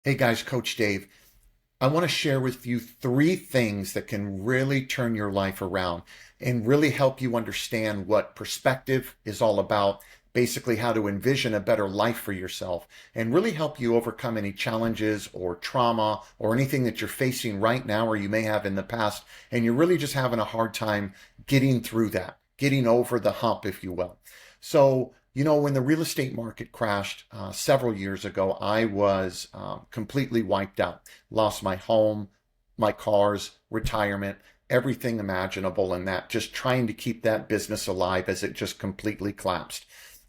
Hey guys, Coach Dave. I want to share with you three things that can really turn your life around and really help you understand what perspective is all about, basically how to envision a better life for yourself, and really help you overcome any challenges or trauma or anything that you're facing right now or you may have in the past, and you're really just having a hard time getting through that, getting over the hump, if you will. So, when the real estate market crashed several years ago, I was completely wiped out. Lost my home, my cars, retirement, everything imaginable in that, just trying to keep that business alive as it just completely collapsed.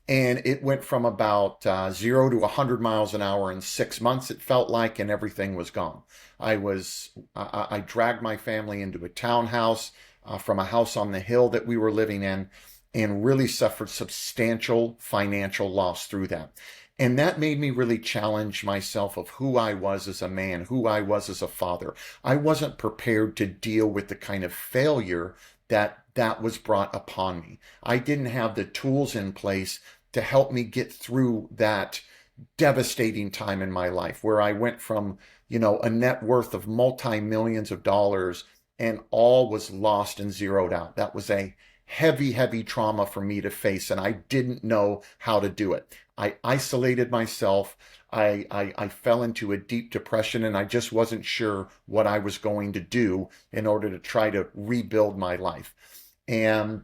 And it went from about 0 to 100 miles an hour in 6 months, it felt like, and everything was gone. I dragged my family into a townhouse from a house on the hill that we were living in and really suffered substantial financial loss through that. And that made me really challenge myself of who I was as a man, who I was as a father. I wasn't prepared to deal with the kind of failure that was brought upon me. I didn't have the tools in place to help me get through that devastating time in my life where I went from, a net worth of multi-millions of dollars and all was lost and zeroed out. That was a heavy, heavy trauma for me to face, and I didn't know how to do it. I isolated myself. I fell into a deep depression, and I just wasn't sure what I was going to do in order to try to rebuild my life. And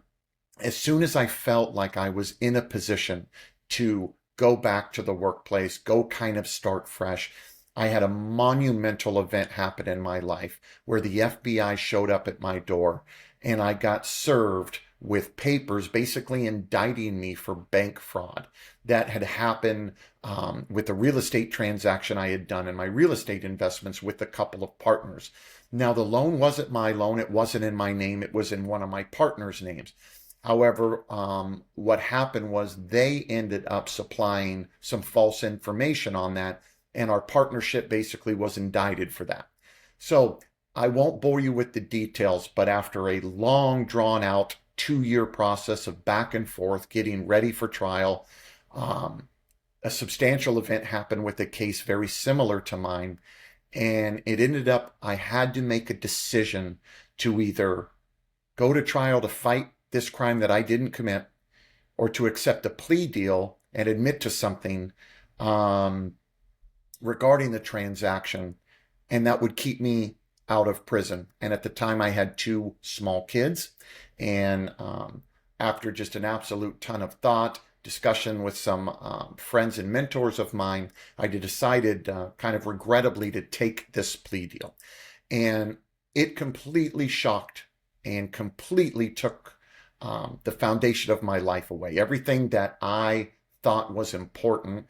as soon as I felt like I was in a position to go back to the workplace, go kind of start fresh, I had a monumental event happen in my life where the FBI showed up at my door and I got served with papers basically indicting me for bank fraud that had happened with the real estate transaction I had done and my real estate investments with a couple of partners. Now, the loan wasn't my loan. It wasn't in my name. It was in one of my partners' names. However, what happened was they ended up supplying some false information on that, and our partnership basically was indicted for that. So I won't bore you with the details, but after a long, drawn out 2 year process of back and forth, getting ready for trial, a substantial event happened with a case very similar to mine. And it ended up, I had to make a decision to either go to trial to fight this crime that I didn't commit or to accept a plea deal and admit to something regarding the transaction. And that would keep me out of prison. And at the time, I had two small kids. And after just an absolute ton of thought, discussion with some friends and mentors of mine, I decided kind of regrettably to take this plea deal. And it completely shocked and completely took the foundation of my life away. Everything that I thought was important,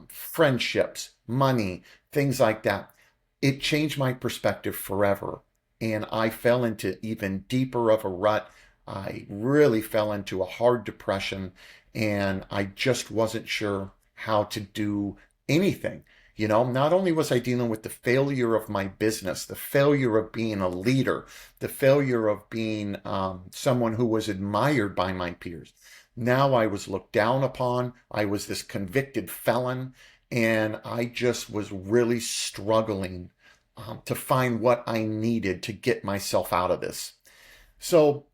friendships, money, things like that, it changed my perspective forever. And I fell into even deeper of a rut. I really fell into a hard depression and I just wasn't sure how to do anything. Not only was I dealing with the failure of my business, the failure of being a leader, the failure of being someone who was admired by my peers. Now I was looked down upon. I was this convicted felon, and I just was really struggling to find what I needed to get myself out of this. So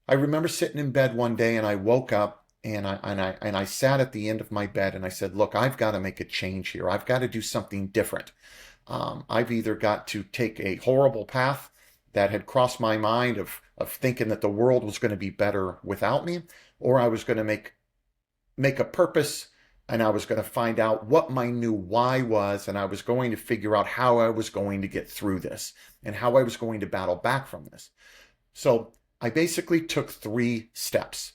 I remember sitting in bed one day and I woke up and I sat at the end of my bed and I said, look, I've got to make a change here. I've got to do something different. I've either got to take a horrible path that had crossed my mind of thinking that the world was going to be better without me, or I was going to make a purpose and I was going to find out what my new why was, and I was going to figure out how I was going to get through this and how I was going to battle back from this. So I basically took 3 steps.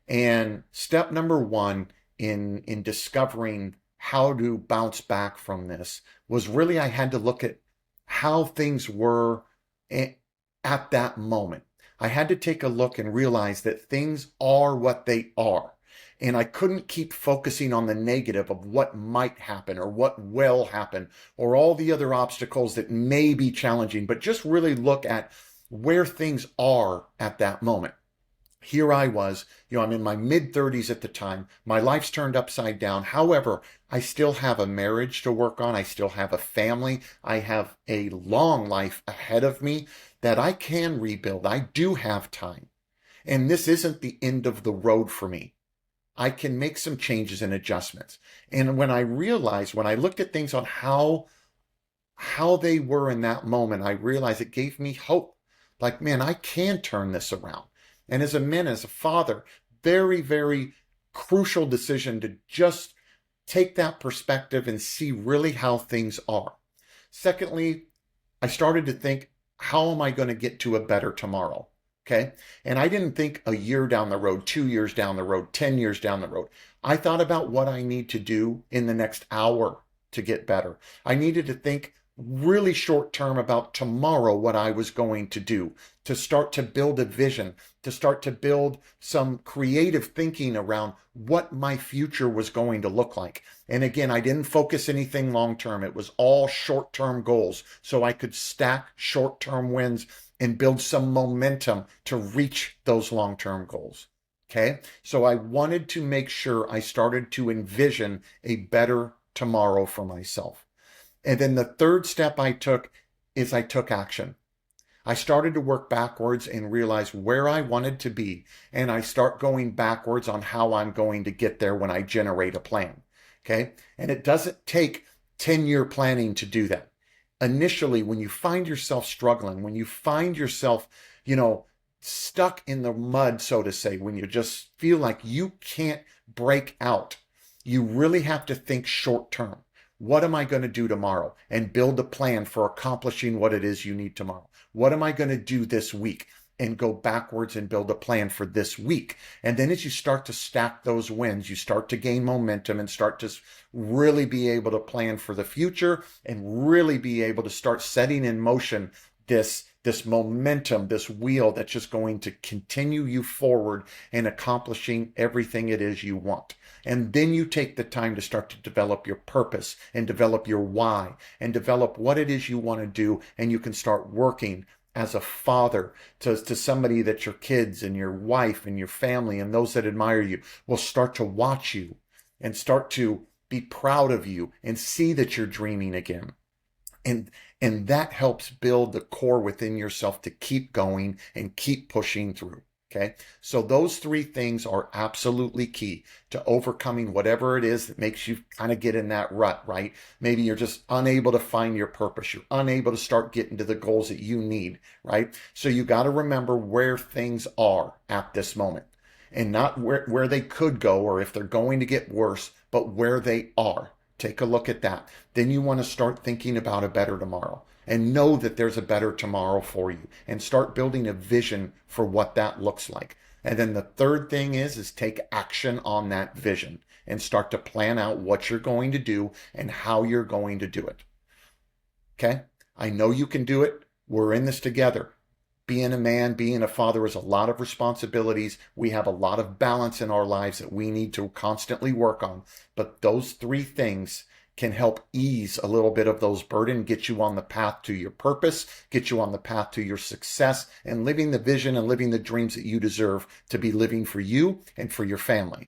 And step number 1 in discovering how to bounce back from this was really I had to look at how things were at that moment. I had to take a look and realize that things are what they are. And I couldn't keep focusing on the negative of what might happen or what will happen or all the other obstacles that may be challenging, but just really look at where things are at that moment. Here I was, I'm in my mid 30s at the time. My life's turned upside down. However, I still have a marriage to work on. I still have a family. I have a long life ahead of me that I can rebuild. I do have time. And this isn't the end of the road for me. I can make some changes and adjustments. And when I looked at things on how they were in that moment, I realized it gave me hope. Like, man, I can turn this around. And as a man, as a father, very, very crucial decision to just take that perspective and see really how things are. Secondly, I started to think, how am I going to get to a better tomorrow? Okay. And I didn't think a year down the road, 2 years down the road, 10 years down the road. I thought about what I need to do in the next hour to get better. I needed to think really short term about tomorrow, what I was going to do, to start to build a vision, to start to build some creative thinking around what my future was going to look like. And again, I didn't focus anything long term. It was all short term goals, so I could stack short term wins and build some momentum to reach those long term goals. Okay. So I wanted to make sure I started to envision a better tomorrow for myself. And then the third step I took is I took action. I started to work backwards and realize where I wanted to be. And I start going backwards on how I'm going to get there when I generate a plan. Okay. And it doesn't take 10-year planning to do that. Initially, when you find yourself struggling, when you find yourself, stuck in the mud, so to say, when you just feel like you can't break out, you really have to think short term. What am I going to do tomorrow? And build a plan for accomplishing what it is you need tomorrow. What am I going to do this week? And go backwards and build a plan for this week. And then as you start to stack those wins, you start to gain momentum and start to really be able to plan for the future and really be able to start setting in motion this momentum, this wheel that's just going to continue you forward and accomplishing everything it is you want. And then you take the time to start to develop your purpose and develop your why and develop what it is you want to do. And you can start working as a father to somebody that your kids and your wife and your family and those that admire you will start to watch you and start to be proud of you and see that you're dreaming again. And that helps build the core within yourself to keep going and keep pushing through. Okay. So those three things are absolutely key to overcoming whatever it is that makes you kind of get in that rut, right? Maybe you're just unable to find your purpose. You're unable to start getting to the goals that you need, right? So you got to remember where things are at this moment and not where they could go or if they're going to get worse, but where they are. Take a look at that. Then you want to start thinking about a better tomorrow and know that there's a better tomorrow for you and start building a vision for what that looks like. And then the third thing is take action on that vision and start to plan out what you're going to do and how you're going to do it. Okay? I know you can do it. We're in this together. Being a man, being a father is a lot of responsibilities. We have a lot of balance in our lives that we need to constantly work on. But those three things can help ease a little bit of those burden, get you on the path to your purpose, get you on the path to your success, and living the vision and living the dreams that you deserve to be living for you and for your family.